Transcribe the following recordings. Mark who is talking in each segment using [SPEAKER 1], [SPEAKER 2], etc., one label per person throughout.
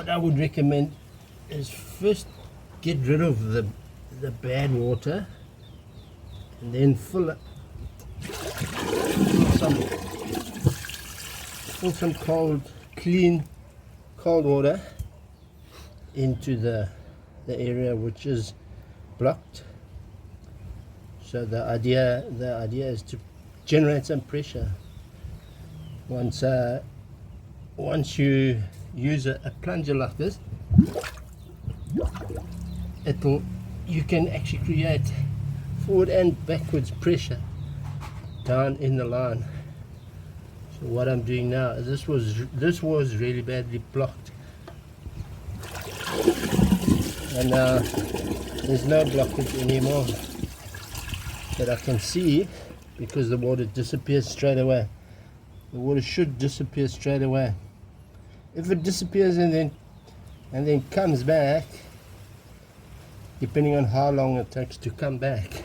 [SPEAKER 1] what I would recommend is first get rid of the bad water and then fill some clean cold water into the area which is blocked. So the idea is to generate some pressure. Once you use a plunger like this, you can actually create forward and backwards pressure down in the line. So what I'm doing now is this was really badly blocked, and now there's no blockage anymore that I can see, because the water disappears straight away. The water should disappear straight away. If it disappears and then comes back, depending on how long it takes to come back,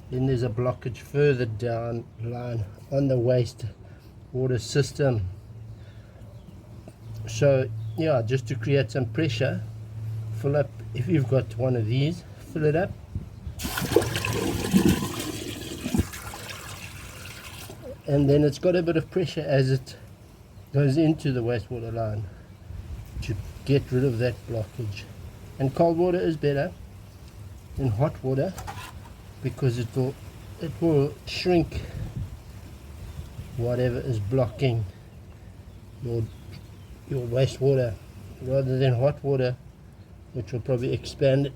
[SPEAKER 1] then there's a blockage further down the line on the wastewater system. So yeah, just to create some pressure, fill up, if you've got one of these, fill it up, and then it's got a bit of pressure as it goes into the wastewater line to get rid of that blockage. And cold water is better than hot water, because it will shrink whatever is blocking your wastewater, rather than hot water, which will probably expand it.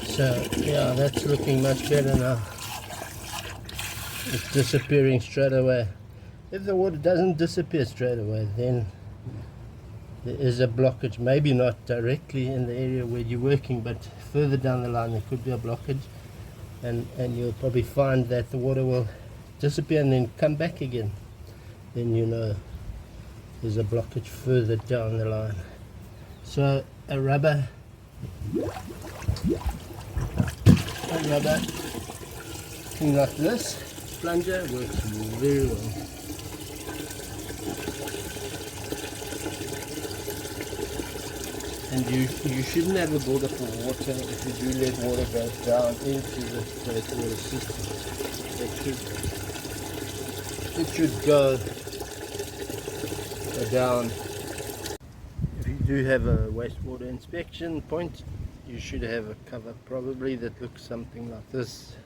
[SPEAKER 1] So yeah, that's looking much better now. It's disappearing straight away. If the water doesn't disappear straight away, then there is a blockage. Maybe not directly in the area where you're working, but further down the line there could be a blockage, and you'll probably find that the water will disappear and then come back again. Then you know there's a blockage further down the line. So a rubber thing like this, plunger, works very well. And you shouldn't have a build-up of water if you do let water go down into the wastewater system. It should go down. If you do have a wastewater inspection point, you should have a cover probably that looks something like this.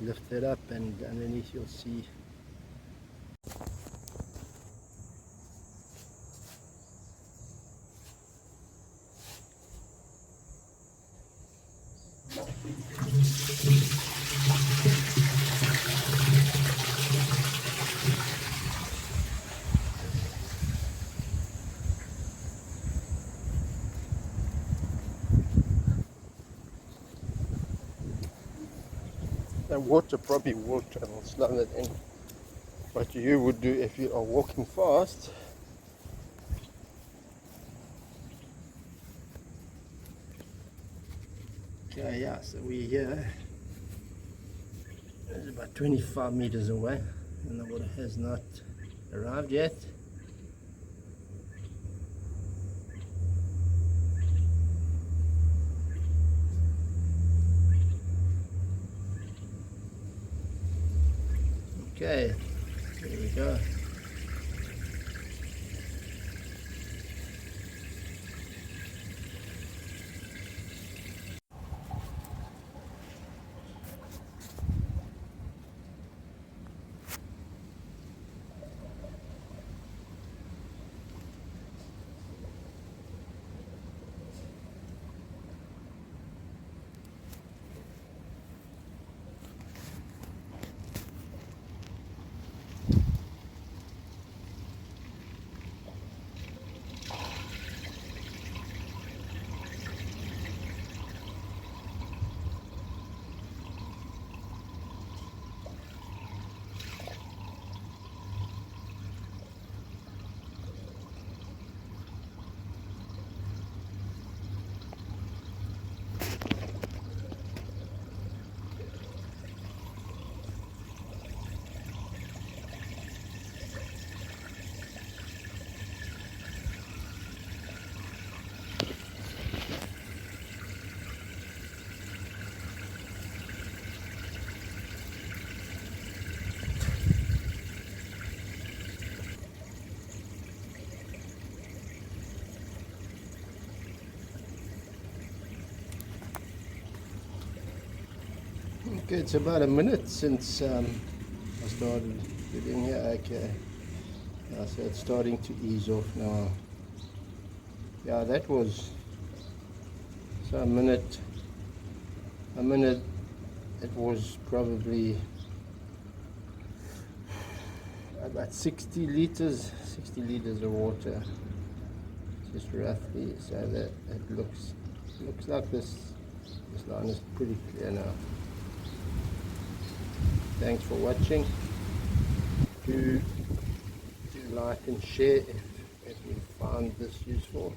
[SPEAKER 1] Lift it up, and underneath you'll see the water probably will travel slower than what you would do if you are walking fast. Okay, yeah, so we're here. It's about 25 meters away, and the water has not arrived yet. Okay, there we go. Okay, it's about a minute since I started getting here. Okay, so it's starting to ease off now. Yeah, that was so a minute. It was probably about 60 liters of water, just roughly. So that it looks like this line is pretty clear now. Thanks for watching. Do like and share if you found this useful.